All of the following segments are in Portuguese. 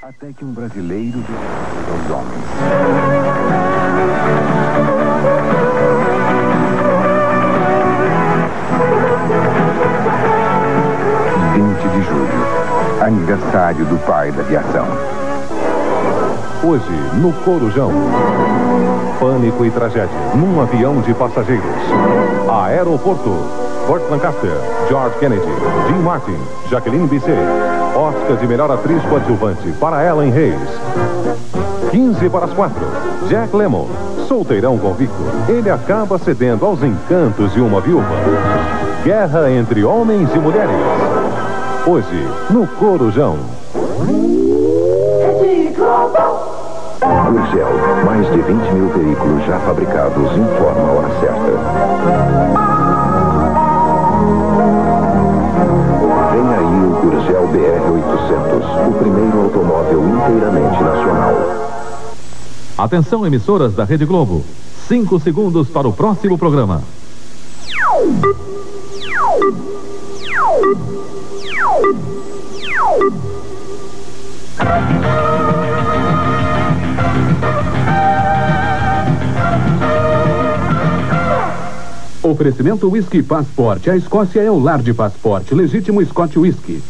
Até que um brasileiro deu aos homens. De julho, aniversário do pai da aviação. Hoje, no Corujão, pânico e tragédia num avião de passageiros. Aeroporto, Burt Lancaster, George Kennedy, Dean Martin, Jacqueline Bisset. Oscar de melhor atriz coadjuvante para Ellen Hayes. 15:45, Jack Lemmon, solteirão convicto. Ele acaba cedendo aos encantos de uma viúva. Guerra entre homens e mulheres. Hoje, no Corujão. Gurgel, mais de 20 mil veículos já fabricados, informa a hora certa. Vem aí o Gurgel BR-800, o primeiro automóvel inteiramente nacional. Atenção, emissoras da Rede Globo. 5 segundos para o próximo programa. Oferecimento Whisky Passport. A Escócia é o lar de Passport. Legítimo Scotch Whisky.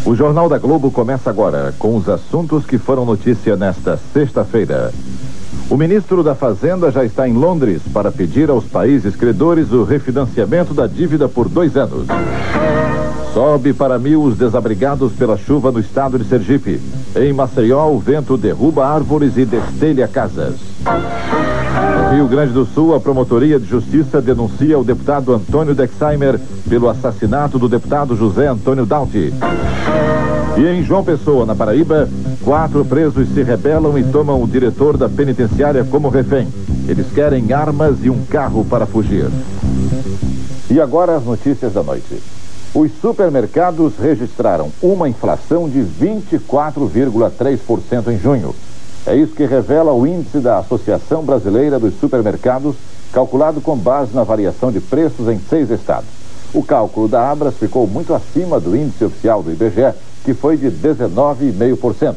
O Jornal da Globo começa agora com os assuntos que foram notícia nesta sexta-feira. O ministro da Fazenda já está em Londres para pedir aos países credores o refinanciamento da dívida por 2 anos. Sobe para 1.000 os desabrigados pela chuva no estado de Sergipe. Em Maceió, o vento derruba árvores e destelha casas. No Rio Grande do Sul, a Promotoria de Justiça denuncia o deputado Antônio Dexheimer pelo assassinato do deputado José Antônio Dauti. E em João Pessoa, na Paraíba, 4 presos se rebelam e tomam o diretor da penitenciária como refém. Eles querem armas e um carro para fugir. E agora as notícias da noite. Os supermercados registraram uma inflação de 24,3% em junho. É isso que revela o índice da Associação Brasileira dos Supermercados, calculado com base na variação de preços em 6 estados. O cálculo da Abras ficou muito acima do índice oficial do IBGE, que foi de 19,5%.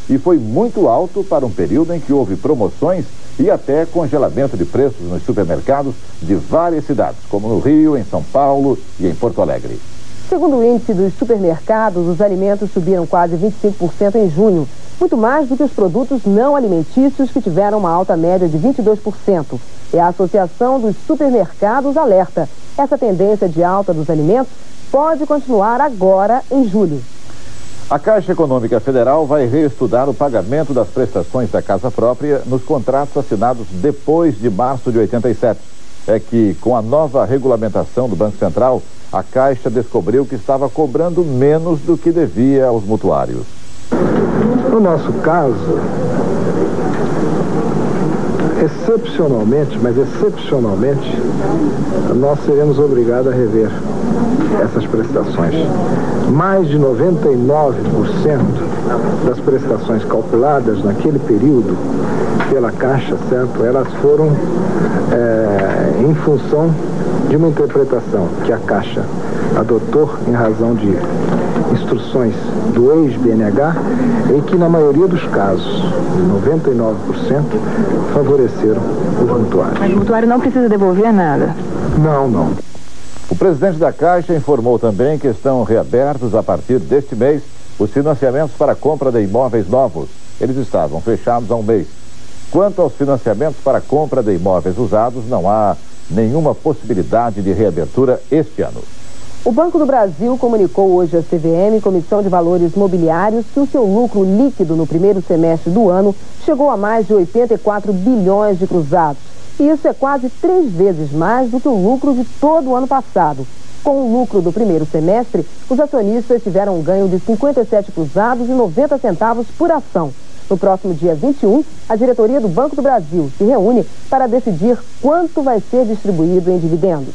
E foi muito alto para um período em que houve promoções e até congelamento de preços nos supermercados de várias cidades, como no Rio, em São Paulo e em Porto Alegre. Segundo o índice dos supermercados, os alimentos subiram quase 25% em junho, muito mais do que os produtos não alimentícios, que tiveram uma alta média de 22%. E a Associação dos Supermercados alerta: essa tendência de alta dos alimentos pode continuar agora em julho. A Caixa Econômica Federal vai reestudar o pagamento das prestações da casa própria nos contratos assinados depois de março de 87. É que, com a nova regulamentação do Banco Central, a Caixa descobriu que estava cobrando menos do que devia aos mutuários. No nosso caso, excepcionalmente, nós seremos obrigados a rever essas prestações. Mais de 99% das prestações calculadas naquele período pela Caixa, certo? Elas foram em função de uma interpretação que a Caixa adotou em razão de instruções do ex-BNH e que, na maioria dos casos, 99%, favoreceram os mutuários. Mas o mutuário não precisa devolver nada? Não. O presidente da Caixa informou também que estão reabertos a partir deste mês os financiamentos para a compra de imóveis novos. Eles estavam fechados há um mês. Quanto aos financiamentos para a compra de imóveis usados, não há nenhuma possibilidade de reabertura este ano. O Banco do Brasil comunicou hoje à CVM, Comissão de Valores Mobiliários, que o seu lucro líquido no primeiro semestre do ano chegou a mais de 84 bilhões de cruzados. E isso é quase 3 vezes mais do que o lucro de todo o ano passado. Com o lucro do primeiro semestre, os acionistas tiveram um ganho de 57 cruzados e 90 centavos por ação. No próximo dia 21, a diretoria do Banco do Brasil se reúne para decidir quanto vai ser distribuído em dividendos.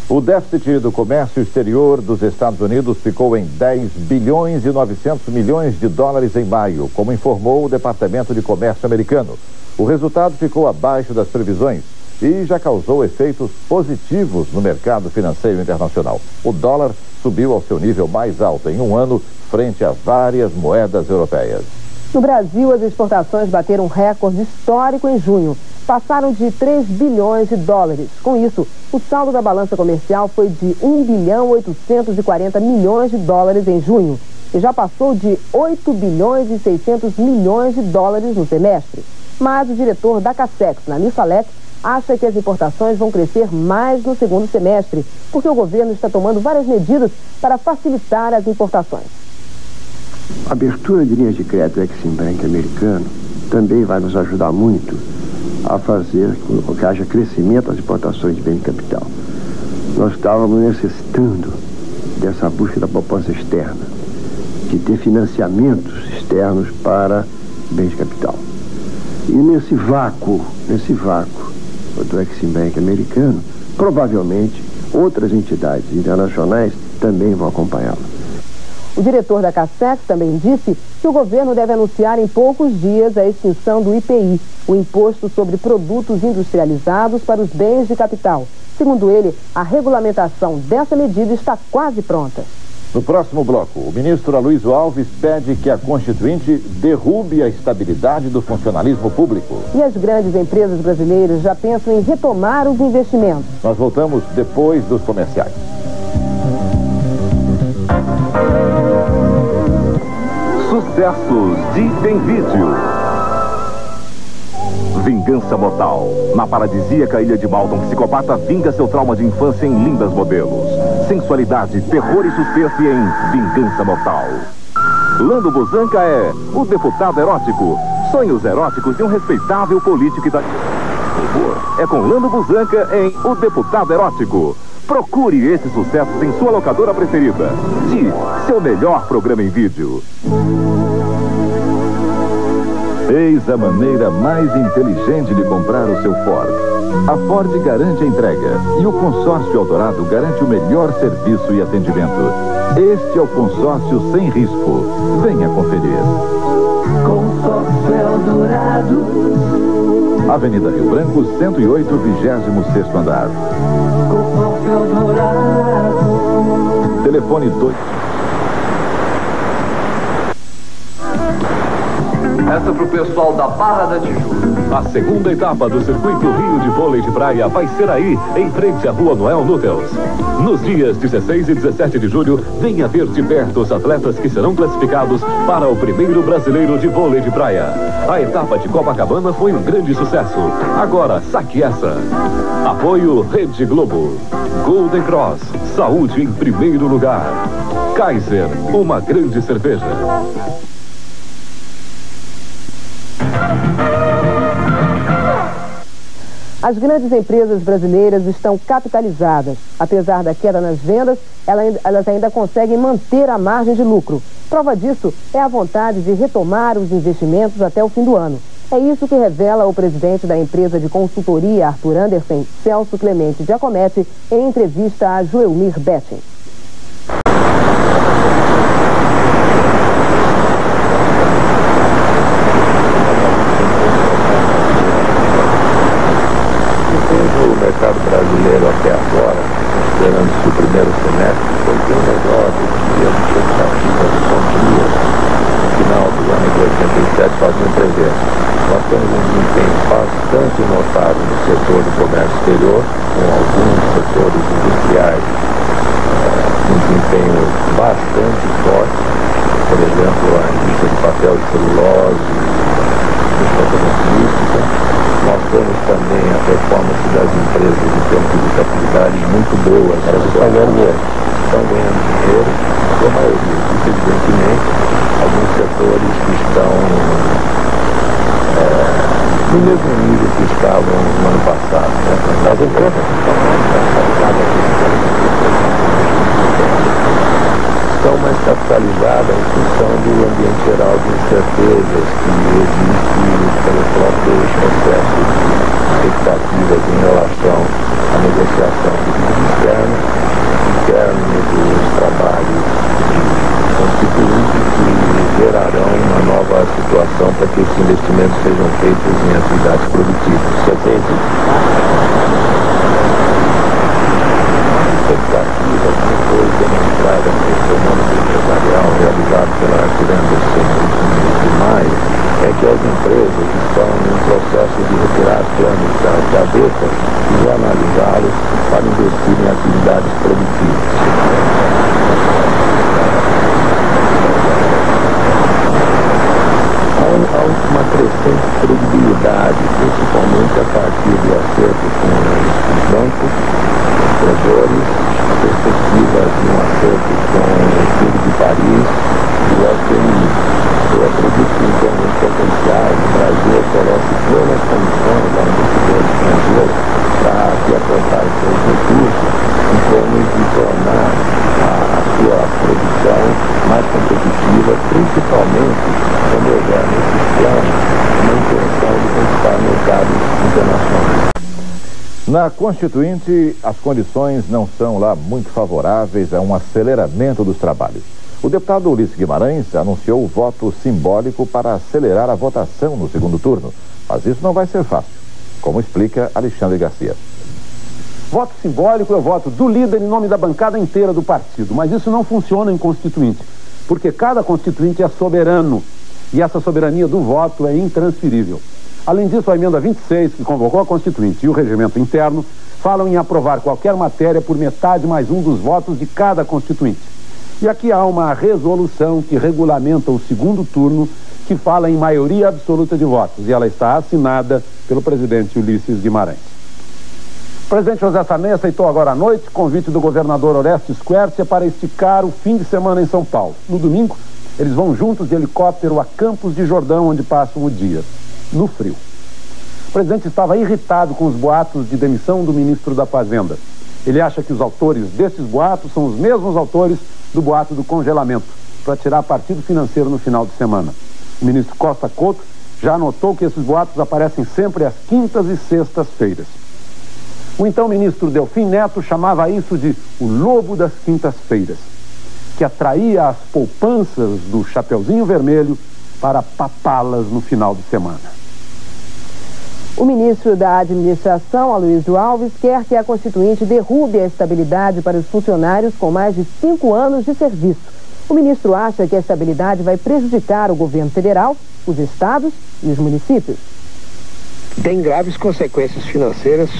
O déficit do comércio exterior dos Estados Unidos ficou em 10 bilhões e 900 milhões de dólares em maio, como informou o Departamento de Comércio americano. O resultado ficou abaixo das previsões e já causou efeitos positivos no mercado financeiro internacional. O dólar subiu ao seu nível mais alto em um ano frente a várias moedas europeias. No Brasil, as exportações bateram um recorde histórico em junho. Passaram de 3 bilhões de dólares. Com isso, o saldo da balança comercial foi de 1 bilhão 840 milhões de dólares em junho e já passou de 8 bilhões e 600 milhões de dólares no semestre. Mas o diretor da Cacex, Namir Salek, acha que as importações vão crescer mais no segundo semestre, porque o governo está tomando várias medidas para facilitar as importações. A abertura de linhas de crédito do Exim Bank americano também vai nos ajudar muito a fazer com que haja crescimento das importações de bem de capital. Nós estávamos necessitando dessa busca da poupança externa, de ter financiamentos externos para bens de capital. E nesse vácuo do Exim Bank americano, provavelmente outras entidades internacionais também vão acompanhá-la. O diretor da Cacex também disse que o governo deve anunciar em poucos dias a extinção do IPI, o Imposto sobre Produtos Industrializados para os Bens de Capital. Segundo ele, a regulamentação dessa medida está quase pronta. No próximo bloco, o ministro Aloysio Alves pede que a Constituinte derrube a estabilidade do funcionalismo público. E as grandes empresas brasileiras já pensam em retomar os investimentos. Nós voltamos depois dos comerciais. Sucessos de Benvídeo. Vingança Mortal. Na paradisíaca ilha de Malta, um psicopata vinga seu trauma de infância em lindas modelos. Sensualidade, terror e suspense em Vingança Mortal. Lando Buzzanca é o deputado erótico. Sonhos eróticos de um respeitável político italiano. É com Lando Buzzanca em O Deputado Erótico. Procure esses sucessos em sua locadora preferida. De seu melhor programa em vídeo. Eis a maneira mais inteligente de comprar o seu Ford. A Ford garante a entrega e o consórcio Eldorado garante o melhor serviço e atendimento. Este é o consórcio sem risco. Venha conferir. Consórcio Eldorado. Avenida Rio Branco, 108, 26º andar. Consórcio Eldorado. Telefone 2... Essa pro pessoal da Barra da Tijuca. A segunda etapa do Circuito Rio de Vôlei de Praia vai ser aí, em frente à Rua Noel Nutels. Nos dias 16 e 17 de julho, venha ver de perto os atletas que serão classificados para o primeiro brasileiro de vôlei de praia. A etapa de Copacabana foi um grande sucesso. Agora, saque essa. Apoio Rede Globo. Golden Cross, saúde em primeiro lugar. Kaiser, uma grande cerveja. As grandes empresas brasileiras estão capitalizadas. Apesar da queda nas vendas, elas ainda conseguem manter a margem de lucro. Prova disso é a vontade de retomar os investimentos até o fim do ano. É isso que revela o presidente da empresa de consultoria Arthur Andersen, Celso Clemente Giacometti, em entrevista a Joelmir Betting. O mercado brasileiro até agora, considerando que o primeiro semestre foi bem melhor do que as expectativas do dia no final do ano de 87 faziam prever. Nós temos um desempenho bastante notável no setor do comércio exterior, com alguns setores industriais com desempenho bastante forte, por exemplo, a indústria de papel e celulose, a indústria automobilística. Nós temos também a performance das empresas em termos de lucratividade muito boa. Elas estão ganhando dinheiro, a maioria. Evidentemente, alguns setores que estão no mesmo nível que estavam no ano passado. Né? As empresas estão mais capitalizadas em função do ambiente geral de incertezas que existe pelo próprio processo de expectativas em relação à negociação do externo dos trabalhos constituintes que gerarão uma nova situação para que esses investimentos sejam feitos em atividades produtivas. Expectativas que foi demonstrada no fenômeno empresarial realizado conjecturando ser de maio, é que as empresas estão em processo de retirar planos das gavetas e analisá-los para investir em atividades produtivas. Há uma crescente credibilidade, principalmente a partir do acerto com os bancos, os tresores, a perspectiva de um acerto com o Clube de Paris e o FMI. Eu acredito que em termos potenciais, o Brasil oferece plenas condições ao investidor estrangeiro para que aportar seus recursos em termos de tornar a sua produção mais competitiva, principalmente quando houver nesses planos uma intenção de conquistar mercados internacionais. Na Constituinte, as condições não são lá muito favoráveis a um aceleramento dos trabalhos. O deputado Ulisses Guimarães anunciou o voto simbólico para acelerar a votação no segundo turno. Mas isso não vai ser fácil, como explica Alexandre Garcia. Voto simbólico é o voto do líder em nome da bancada inteira do partido. Mas isso não funciona em Constituinte, porque cada Constituinte é soberano. E essa soberania do voto é intransferível. Além disso, a emenda 26, que convocou a Constituinte, e o regimento interno, falam em aprovar qualquer matéria por metade mais um dos votos de cada Constituinte. E aqui há uma resolução que regulamenta o segundo turno, que fala em maioria absoluta de votos, e ela está assinada pelo presidente Ulisses Guimarães. O presidente José Sarney aceitou agora à noite o convite do governador Orestes Quercia para esticar o fim de semana em São Paulo. No domingo, eles vão juntos de helicóptero a Campos de Jordão, onde passam o dia, no frio. O presidente estava irritado com os boatos de demissão do ministro da Fazenda. Ele acha que os autores desses boatos são os mesmos autores do boato do congelamento, para tirar partido financeiro no final de semana. O ministro Costa Couto já notou que esses boatos aparecem sempre às quintas e sextas-feiras. O então ministro Delfim Neto chamava isso de o lobo das quintas-feiras, que atraía as poupanças do Chapeuzinho Vermelho para papá-las no final de semana. O ministro da Administração, Aloysio Alves, quer que a Constituinte derrube a estabilidade para os funcionários com mais de 5 anos de serviço. O ministro acha que a estabilidade vai prejudicar o governo federal, os estados e os municípios. Tem graves consequências financeiras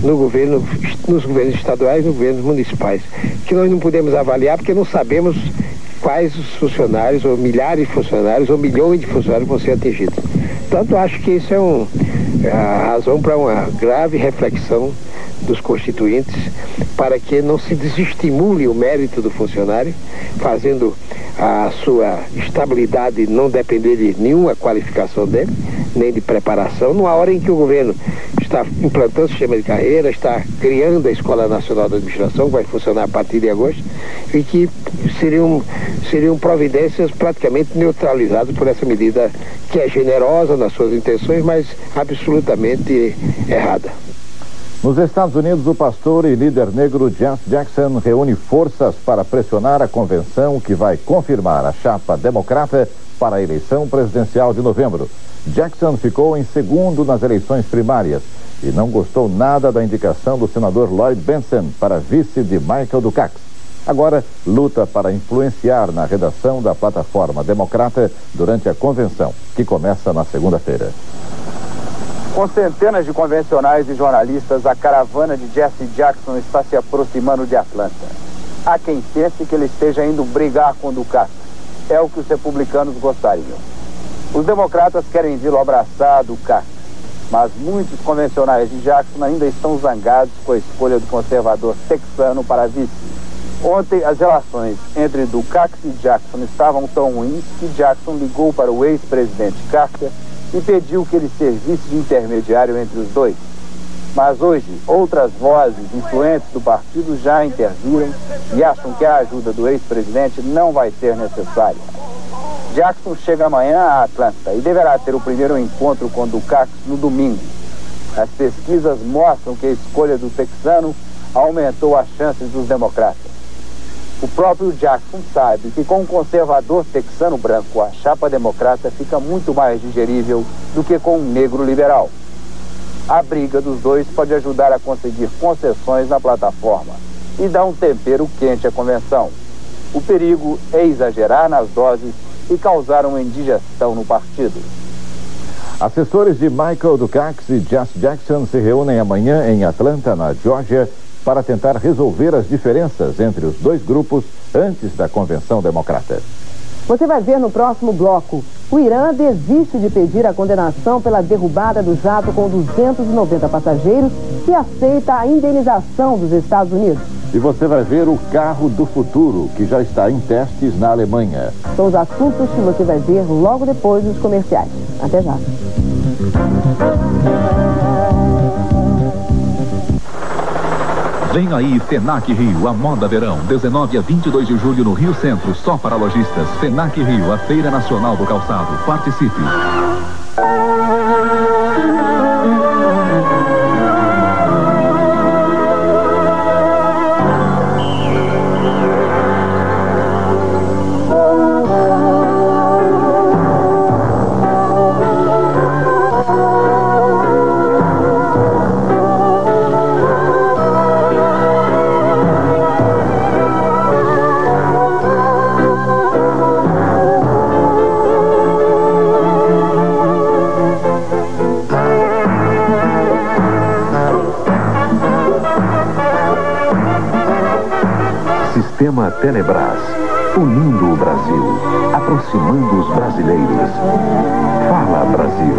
no governo, nos governos estaduais e nos governos municipais, que nós não podemos avaliar porque não sabemos quais os funcionários, ou milhares de funcionários, ou milhões de funcionários vão ser atingidos. Portanto, acho que isso é a razão para uma grave reflexão dos constituintes para que não se desestimule o mérito do funcionário, fazendo a sua estabilidade não depender de nenhuma qualificação dele, nem de preparação, numa hora em que o governo está implantando o sistema de carreira, está criando a Escola Nacional de Administração, que vai funcionar a partir de agosto, e que seriam providências praticamente neutralizadas por essa medida que é generosa nas suas intenções, mas absolutamente errada. Nos Estados Unidos, o pastor e líder negro Jesse Jackson reúne forças para pressionar a convenção que vai confirmar a chapa democrata para a eleição presidencial de novembro. Jackson ficou em segundo nas eleições primárias e não gostou nada da indicação do senador Lloyd Bentsen para vice de Michael Dukakis. Agora luta para influenciar na redação da plataforma democrata durante a convenção, que começa na segunda-feira. Com centenas de convencionais e jornalistas, a caravana de Jesse Jackson está se aproximando de Atlanta. Há quem pense que ele esteja indo brigar com Dukakis. É o que os republicanos gostariam. Os democratas querem vê-lo abraçar Dukakis, mas muitos convencionais de Jackson ainda estão zangados com a escolha do conservador texano para vice. Ontem, as relações entre Dukakis e Jackson estavam tão ruins que Jackson ligou para o ex-presidente Carter e pediu que ele servisse de intermediário entre os dois. Mas hoje, outras vozes influentes do partido já interviram e acham que a ajuda do ex-presidente não vai ser necessária. Jackson chega amanhã a Atlanta e deverá ter o primeiro encontro com Dukakis no domingo. As pesquisas mostram que a escolha do texano aumentou as chances dos democratas. O próprio Jackson sabe que com um conservador texano branco, a chapa democrata fica muito mais digerível do que com um negro liberal. A briga dos dois pode ajudar a conseguir concessões na plataforma e dar um tempero quente à convenção. O perigo é exagerar nas doses e causaram indigestão no partido. Assessores de Michael Dukakis e Jesse Jackson se reúnem amanhã em Atlanta, na Geórgia, para tentar resolver as diferenças entre os dois grupos antes da convenção democrata. Você vai ver no próximo bloco. O Irã desiste de pedir a condenação pela derrubada do jato com 290 passageiros e aceita a indenização dos Estados Unidos. E você vai ver o carro do futuro, que já está em testes na Alemanha. São os assuntos que você vai ver logo depois dos comerciais. Até já. Vem aí FENAC Rio, a moda verão, 19 a 22 de julho no Rio Centro, só para lojistas. FENAC Rio, a Feira Nacional do Calçado. Participe! Sistema Telebras, unindo o Brasil, aproximando os brasileiros. Fala Brasil.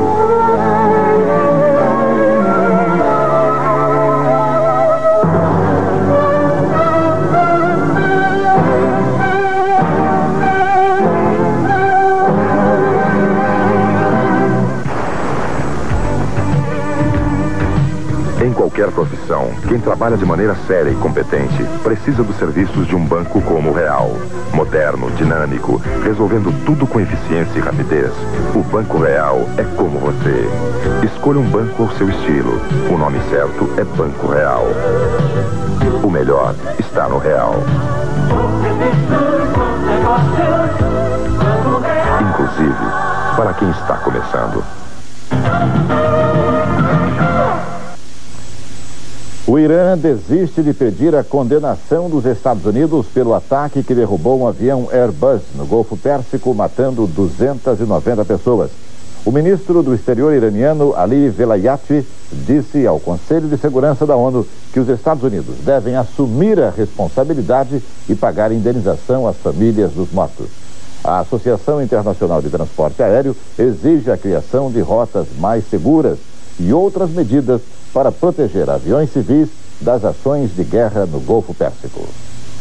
Em qualquer profissão, quem trabalha de maneira séria e competente precisa dos serviços de um banco como o Real. Moderno, dinâmico, resolvendo tudo com eficiência e rapidez. O Banco Real é como você. Escolha um banco ao seu estilo. O nome certo é Banco Real. O melhor está no Real. Inclusive, para quem está começando. O Irã desiste de pedir a condenação dos Estados Unidos pelo ataque que derrubou um avião Airbus no Golfo Pérsico, matando 290 pessoas. O ministro do Exterior iraniano, Ali Velayati, disse ao Conselho de Segurança da ONU que os Estados Unidos devem assumir a responsabilidade e pagar indenização às famílias dos mortos. A Associação Internacional de Transporte Aéreo exige a criação de rotas mais seguras e outras medidas para proteger aviões civis das ações de guerra no Golfo Pérsico.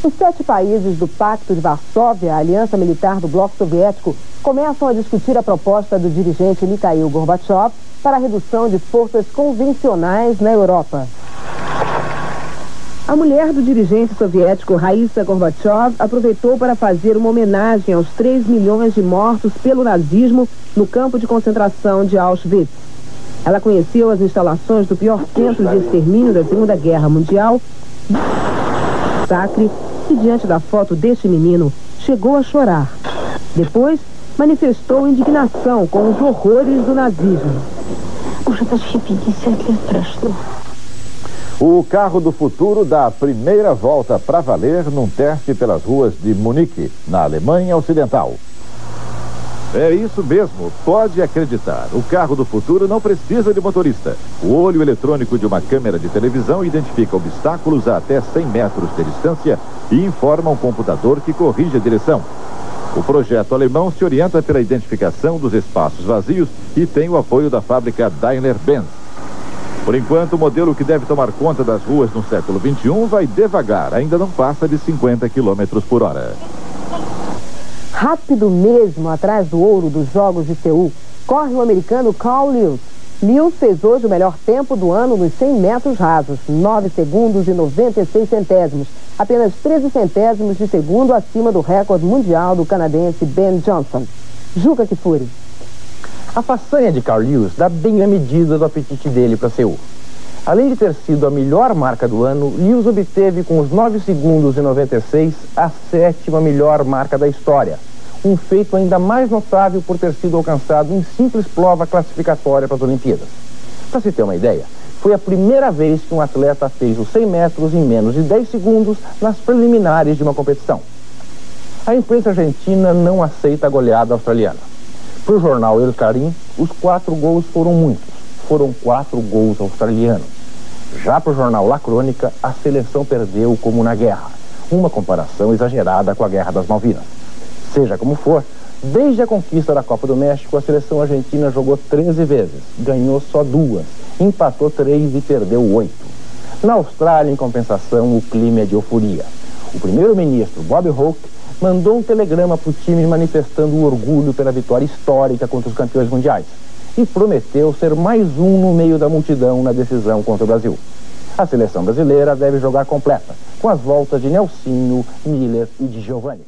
Os 7 países do Pacto de Varsóvia, a aliança militar do bloco soviético, começam a discutir a proposta do dirigente Mikhail Gorbachev para a redução de forças convencionais na Europa. A mulher do dirigente soviético Raisa Gorbachev aproveitou para fazer uma homenagem aos 3 milhões de mortos pelo nazismo no campo de concentração de Auschwitz. Ela conheceu as instalações do pior centro de extermínio da Segunda Guerra Mundial, massacre, e diante da foto deste menino, chegou a chorar. Depois, manifestou indignação com os horrores do nazismo. O carro do futuro dá a primeira volta para valer num teste pelas ruas de Munique, na Alemanha Ocidental. É isso mesmo, pode acreditar. O carro do futuro não precisa de motorista. O olho eletrônico de uma câmera de televisão identifica obstáculos a até 100 metros de distância e informa um computador que corrige a direção. O projeto alemão se orienta pela identificação dos espaços vazios e tem o apoio da fábrica Daimler-Benz. Por enquanto, o modelo que deve tomar conta das ruas no século XXI vai devagar, ainda não passa de 50 km por hora. Rápido mesmo atrás do ouro dos Jogos de Seul, corre o americano Carl Lewis. Lewis fez hoje o melhor tempo do ano nos 100 metros rasos, 9 segundos e 96 centésimos, apenas 13 centésimos de segundo acima do recorde mundial do canadense Ben Johnson. Juca Kfouri. A façanha de Carl Lewis dá bem a medida do apetite dele para Seul. Além de ter sido a melhor marca do ano, Lewis obteve com os 9 segundos e 96 a 7ª melhor marca da história. Um feito ainda mais notável por ter sido alcançado em simples prova classificatória para as Olimpíadas. Para se ter uma ideia, foi a primeira vez que um atleta fez os 100 metros em menos de 10 segundos nas preliminares de uma competição. A imprensa argentina não aceita a goleada australiana. Para o jornal El Clarín, os 4 gols foram muitos. Foram 4 gols australianos. Já para o jornal La Crônica, a seleção perdeu como na guerra. Uma comparação exagerada com a Guerra das Malvinas. Seja como for, desde a conquista da Copa do México, a seleção argentina jogou 13 vezes, ganhou só 2, empatou 3 e perdeu 8. Na Austrália, em compensação, o clima é de euforia. O primeiro-ministro, Bob Hawke, mandou um telegrama para o time manifestando o orgulho pela vitória histórica contra os campeões mundiais e prometeu ser mais um no meio da multidão na decisão contra o Brasil. A seleção brasileira deve jogar completa, com as voltas de Nelsinho, Miller e de Giovani.